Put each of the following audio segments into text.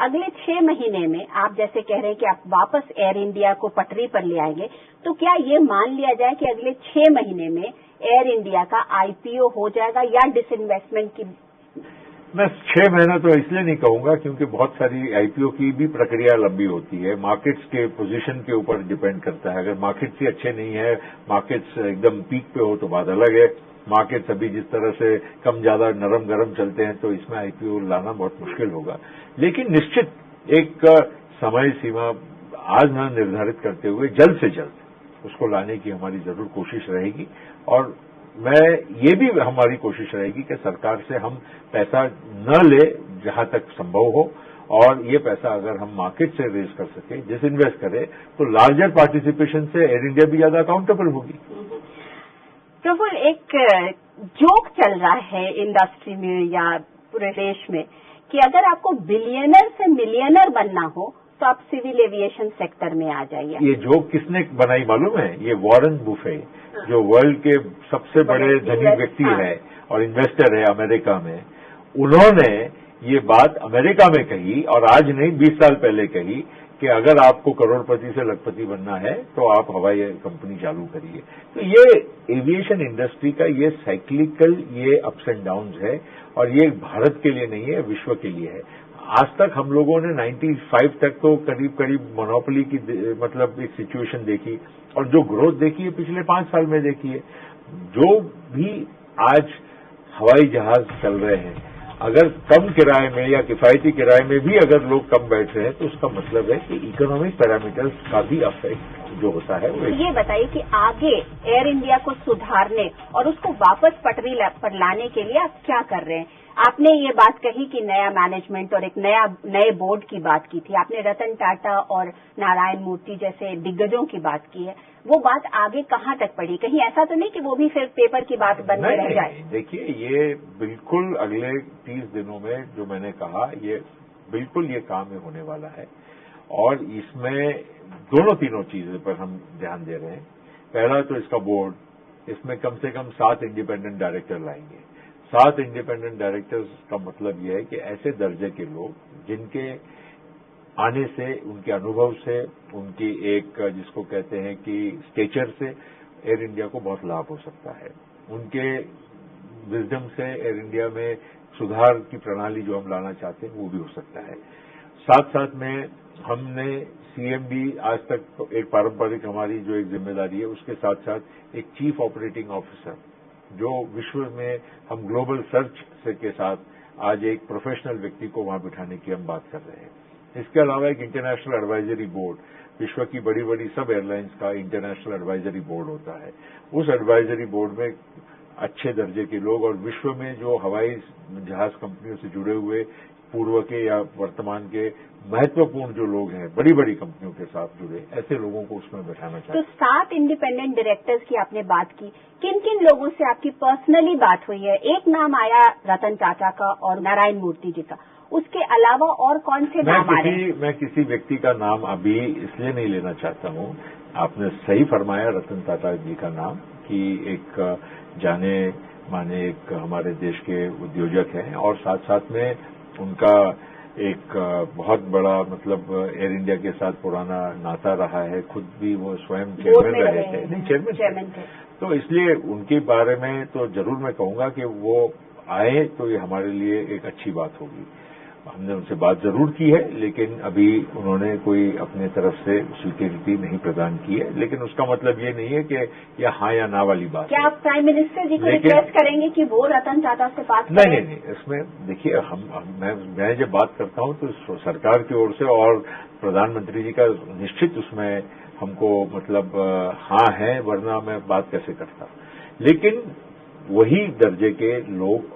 अगले 6 महीने में आप जैसे कह रहे हैं कि आप वापस एयर इंडिया को पटरी पर ले आएंगे, तो क्या ये मान लिया जाए कि अगले 6 महीने में एयर इंडिया का आईपीओ हो जाएगा या डिसइन्वेस्टमेंट की? मैं 6 महीना तो इसलिए नहीं कहूंगा क्योंकि बहुत सारी आईपीओ की भी प्रक्रिया लंबी होती है, मार्केट्स के पोजीशन के ऊपर डिपेंड करता है। अगर मार्केट्स ही अच्छे नहीं है, मार्केट्स एकदम पीक पे हो तो बात अलग है। मार्केट्स अभी जिस तरह से कम ज्यादा नरम गरम चलते हैं तो इसमें आईपीओ लाना बहुत मुश्किल होगा। लेकिन निश्चित एक समय सीमा आज न निर्धारित करते हुए जल्द से जल्द उसको लाने की हमारी जरूर कोशिश रहेगी। और ये भी हमारी कोशिश रहेगी कि सरकार से हम पैसा न ले जहां तक संभव हो, और ये पैसा अगर हम मार्केट से रेज कर सके, डिसइन्वेस्ट करें, तो लार्जर पार्टिसिपेशन से एयर इंडिया भी ज्यादा अकाउंटेबल होगी। प्रफुल्ल, एक जोक चल रहा है इंडस्ट्री में या पूरे देश में कि अगर आपको बिलियनर से मिलियनर बनना हो तो आप सिविल एविएशन सेक्टर में आ जाइए। ये जोक किसने बनाई मालूम है? ये वॉरेन बुफे, जो वर्ल्ड के सबसे बड़े धनी व्यक्ति है और इन्वेस्टर है अमेरिका में, उन्होंने ये बात अमेरिका में कही और आज नहीं 20 साल पहले कही कि अगर आपको करोड़पति से लखपति बनना है तो आप हवाई कंपनी चालू करिए। तो ये एविएशन इंडस्ट्री का ये साइक्लिकल ये अप्स एंड डाउन्स है, और ये भारत के लिए नहीं है, विश्व के लिए है। आज तक हम लोगों ने 95 तक तो करीब करीब मोनोपोली की मतलब एक सिचुएशन देखी, और जो ग्रोथ देखी है पिछले 5 साल में देखी है। जो भी आज हवाई जहाज चल रहे हैं, अगर कम किराए में या किफायती किराए में भी अगर लोग कम बैठ रहे हैं तो उसका मतलब है कि इकोनॉमिक पैरामीटर्स का भी अफेक्ट जो होता है वो। ये बताइए कि आगे एयर इंडिया को सुधारने और उसको वापस पटरी पर लाने के लिए आप क्या कर रहे हैं? आपने ये बात कही कि नया मैनेजमेंट और एक नए बोर्ड की बात की थी, आपने रतन टाटा और नारायण मूर्ति जैसे दिग्गजों की बात की है, वो बात आगे कहाँ तक पड़ी? कहीं ऐसा तो नहीं कि वो भी फिर पेपर की बात बन के रह जाए? देखिए, ये बिल्कुल अगले 30 दिनों में जो मैंने कहा, ये बिल्कुल ये काम में होने वाला है, और इसमें तीनों चीजों पर हम ध्यान दे रहे हैं। पहला तो इसका बोर्ड, इसमें कम से कम 7 इंडिपेंडेंट डायरेक्टर लाएंगे। 7 इंडिपेंडेंट डायरेक्टर्स का मतलब यह है कि ऐसे दर्जे के लोग जिनके आने से, उनके अनुभव से, उनकी एक जिसको कहते हैं कि स्टेचर से एयर इंडिया को बहुत लाभ हो सकता है। उनके विजडम से एयर इंडिया में सुधार की प्रणाली जो हम लाना चाहते हैं वो भी हो सकता है। साथ साथ में हमने सीएमडी आज तक तो एक पारंपरिक हमारी जो एक जिम्मेदारी है, उसके साथ साथ एक चीफ ऑपरेटिंग ऑफिसर जो विश्व में हम ग्लोबल सर्च से के साथ आज एक प्रोफेशनल व्यक्ति को वहां बिठाने की हम बात कर रहे हैं। इसके अलावा एक इंटरनेशनल एडवाइजरी बोर्ड, विश्व की बड़ी बड़ी सब एयरलाइंस का इंटरनेशनल एडवाइजरी बोर्ड होता है। उस एडवाइजरी बोर्ड में अच्छे दर्जे के लोग और विश्व में जो हवाई जहाज कंपनियों से जुड़े हुए पूर्व के या वर्तमान के महत्वपूर्ण जो लोग हैं, बड़ी बड़ी कंपनियों के साथ जुड़े, ऐसे लोगों को उसमें बैठाना चाहिए। तो 7 इंडिपेंडेंट डायरेक्टर्स की आपने बात की, किन किन लोगों से आपकी पर्सनली बात हुई है? एक नाम आया रतन टाटा का और नारायण मूर्ति जी का, उसके अलावा और कौन से नाम आ रहे हैं? मैं किसी व्यक्ति का नाम अभी इसलिए नहीं लेना चाहता हूं। आपने सही फरमाया रतन टाटा जी का नाम, कि एक जाने माने एक हमारे देश के उद्योजक हैं, और साथ साथ में उनका एक बहुत बड़ा मतलब एयर इंडिया के साथ पुराना नाता रहा है। खुद भी वो स्वयं चेयरमैन रहे थे, नहीं चेयरमैन थे। तो इसलिए उनके बारे में तो जरूर मैं कहूंगा कि वो आए तो ये हमारे लिए एक अच्छी बात होगी। हमने उनसे बात जरूर की है, लेकिन अभी उन्होंने कोई अपने तरफ से स्वीकृति नहीं प्रदान की है। लेकिन उसका मतलब ये नहीं है कि यह हाँ या ना वाली बात क्या आप प्राइम मिनिस्टर जी को रिक्वेस्ट करेंगे कि वो रतन टाटा से बात करें? नहीं, इसमें देखिए मैं जब बात करता हूं तो सरकार की ओर से और प्रधानमंत्री जी का निश्चित उसमें हमको मतलब हाँ है, वरना मैं बात कैसे करता। लेकिन वही दर्जे के लोग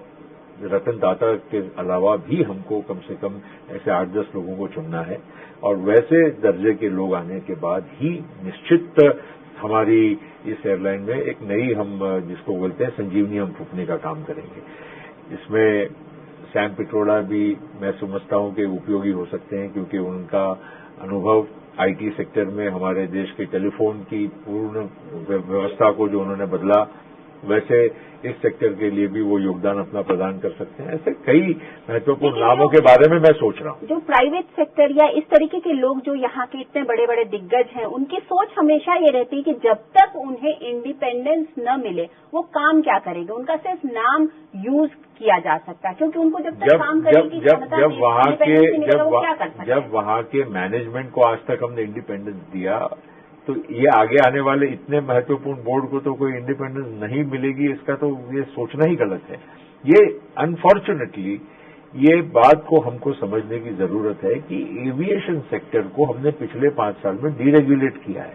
रतन टाटा के अलावा भी हमको कम से कम ऐसे 8-10 लोगों को चुनना है, और वैसे दर्जे के लोग आने के बाद ही निश्चित हमारी इस एयरलाइन में एक नई हम जिसको बोलते हैं संजीवनी हम फूंकने का काम करेंगे। इसमें सैम पिट्रोडा भी मैं समझता हूं कि उपयोगी हो सकते हैं, क्योंकि उनका अनुभव आईटी सेक्टर में हमारे देश के टेलीफोन की पूर्ण व्यवस्था को जो उन्होंने बदला, वैसे इस सेक्टर के लिए भी वो योगदान अपना प्रदान कर सकते हैं। ऐसे कई महत्वपूर्ण नामों के बारे में मैं सोच रहा हूँ। जो प्राइवेट सेक्टर या इस तरीके के लोग जो यहाँ के इतने बड़े बड़े दिग्गज हैं, उनकी सोच हमेशा ये रहती है कि जब तक उन्हें इंडिपेंडेंस न मिले वो काम क्या करेंगे, उनका सिर्फ नाम यूज किया जा सकता है, क्योंकि उनको जब तक काम करने की क्षमता नहीं, इंडिपेंडेंस नहीं मिलेगा, वो क्या कर सकते हैं। जब वहाँ के मैनेजमेंट को आज तक हमने इंडिपेंडेंस दिया, तो ये आगे आने वाले इतने महत्वपूर्ण बोर्ड को तो कोई इंडिपेंडेंस नहीं मिलेगी, इसका तो ये सोचना ही गलत है। ये अनफॉर्चुनेटली ये बात को हमको समझने की जरूरत है कि एविएशन सेक्टर को हमने पिछले 5 साल में डीरेगुलेट किया है,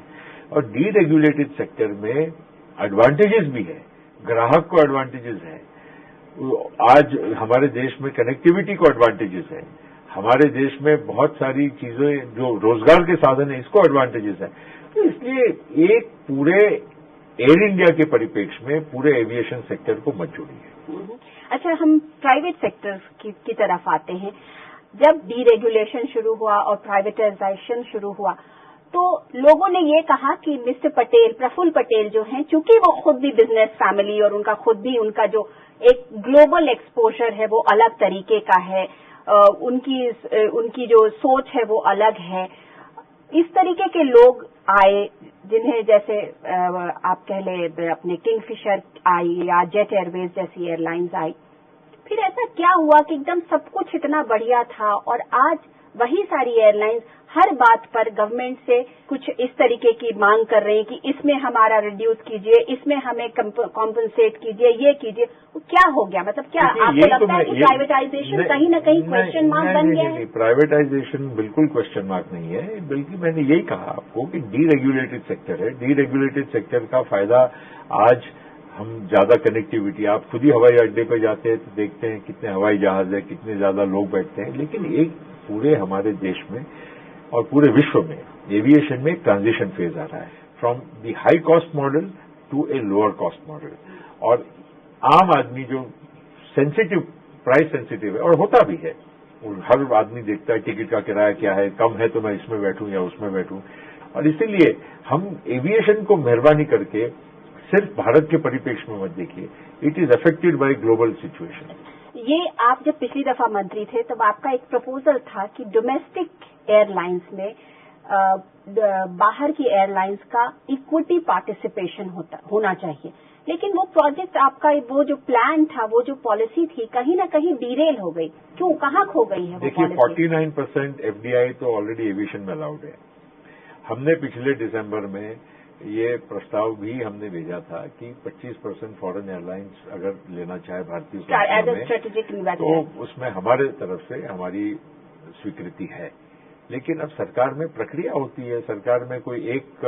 और डीरेगुलेटेड सेक्टर में एडवांटेजेस भी है, ग्राहक को एडवांटेजेस है, आज हमारे देश में कनेक्टिविटी को एडवांटेजेस है, हमारे देश में बहुत सारी चीजें जो रोजगार के साधन है इसको एडवांटेजेस है। तो इसलिए एक पूरे एयर इंडिया के परिप्रेक्ष्य में पूरे एविएशन सेक्टर को मत जोड़िए। अच्छा, हम प्राइवेट सेक्टर की तरफ आते हैं। जब डीरेगुलेशन शुरू हुआ और प्राइवेटाइजेशन शुरू हुआ तो लोगों ने ये कहा कि मिस्टर पटेल, प्रफुल्ल पटेल जो हैं, चूंकि वो खुद भी बिजनेस फैमिली और उनका जो एक ग्लोबल एक्सपोजर है वो अलग तरीके का है, उनकी जो सोच है वो अलग है। इस तरीके के लोग आए जिन्हें जैसे आप कह ले अपने किंगफिशर आई या जेट एयरवेज जैसी एयरलाइंस आई, फिर ऐसा क्या हुआ कि एकदम सब कुछ इतना बढ़िया था और आज वही सारी एयरलाइंस हर बात पर गवर्नमेंट से कुछ इस तरीके की मांग कर रही है कि इसमें हमारा रिड्यूस कीजिए, इसमें हमें कॉम्पनसेट कीजिए, ये कीजिए। वो क्या हो गया? मतलब क्या आपको लगता है कि प्राइवेटाइजेशन कहीं न कहीं क्वेश्चन मार्क बन गया है? प्राइवेटाइजेशन बिल्कुल क्वेश्चन मार्क नहीं है, बल्कि मैंने यही कहा आपको कि डीरेगुलेटेड सेक्टर है। डीरेगुलेटेड सेक्टर का फायदा आज हम ज्यादा कनेक्टिविटी, आप खुद ही हवाई अड्डे पे जाते हैं तो देखते हैं कितने हवाई जहाज है, कितने ज्यादा लोग बैठते हैं। लेकिन एक पूरे हमारे देश में और पूरे विश्व में एविएशन में एक ट्रांजिशन फेज आ रहा है from the high cost model to a lower cost model. और आम आदमी जो सेंसिटिव, प्राइस सेंसिटिव है, और होता भी है, हर आदमी देखता है टिकट का किराया क्या है, कम है तो मैं इसमें बैठूं या उसमें बैठूं। और इसीलिए हम एविएशन को मेहरबानी करके सिर्फ भारत के परिप्रेक्ष्य में मत देखिए, it is affected by global situation. ये आप जब पिछली दफा मंत्री थे तब आपका एक प्रपोजल था कि डोमेस्टिक एयरलाइंस में बाहर की एयरलाइंस का इक्विटी पार्टिसिपेशन होना चाहिए, लेकिन वो प्रोजेक्ट आपका, वो जो प्लान था, वो जो पॉलिसी थी, कहीं ना कहीं डीरेल हो गई। क्यों, कहाँ खो गई है वो पॉलिसी? देखिए 49% एफडीआई तो ऑलरेडी एविएशन में अलाउड है। हमने पिछले दिसंबर में ये प्रस्ताव भी हमने भेजा था कि 25% फॉरेन एयरलाइंस अगर लेना चाहे भारतीय स्ट्रेटेजिक तो उसमें हमारे तरफ से हमारी स्वीकृति है। लेकिन अब सरकार में प्रक्रिया होती है, सरकार में कोई एक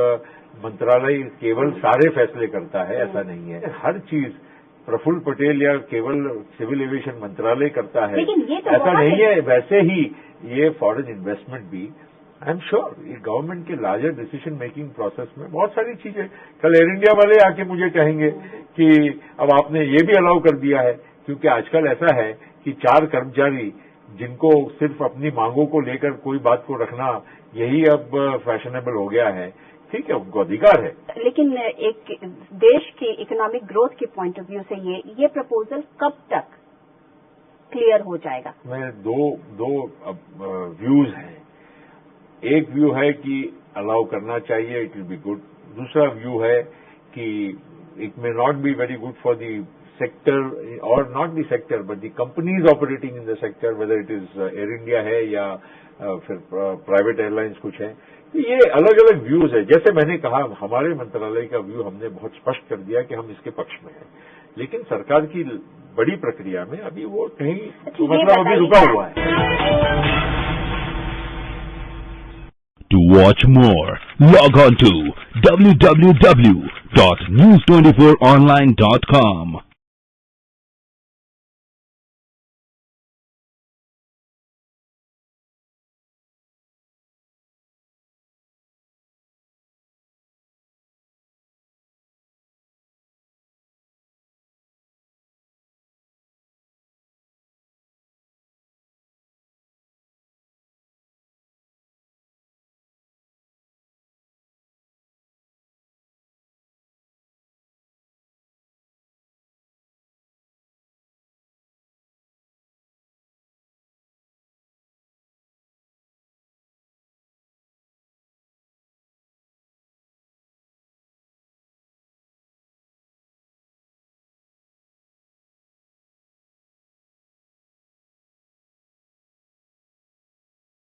मंत्रालय केवल सारे फैसले करता है, ऐसा नहीं है। हर चीज प्रफुल्ल पटेल या केवल सिविल एविएशन मंत्रालय करता है, ऐसा नहीं है। वैसे ही ये फॉरेन इन्वेस्टमेंट भी, आई एम श्योर, ये गवर्नमेंट के लार्जर डिसीजन मेकिंग प्रोसेस में बहुत सारी चीजें, कल एयर इंडिया वाले आके मुझे कहेंगे कि अब आपने ये भी अलाउ कर दिया है, क्योंकि आजकल ऐसा है कि 4 कर्मचारी जिनको सिर्फ अपनी मांगों को लेकर कोई बात को रखना यही अब फैशनेबल हो गया है। ठीक है, उनको अधिकार है। लेकिन एक देश के इकोनॉमिक ग्रोथ के पॉइंट ऑफ व्यू से ये प्रपोजल कब तक क्लियर हो जाएगा? मैं दो व्यूज हैं। एक व्यू है कि अलाउ करना चाहिए, इट विल बी गुड। दूसरा व्यू है कि it may not be very good for the sector, और not the sector but the companies operating in the sector, whether it is Air India है या फिर प्राइवेट एयरलाइंस कुछ है। तो ये अलग अलग व्यूज है। जैसे मैंने कहा, हमारे मंत्रालय का व्यू हमने बहुत स्पष्ट कर दिया कि हम इसके पक्ष में हैं, लेकिन सरकार की बड़ी प्रक्रिया में अभी वो कहीं मतलब अभी रुका हुआ है। To watch more, log on to www.news24online.com.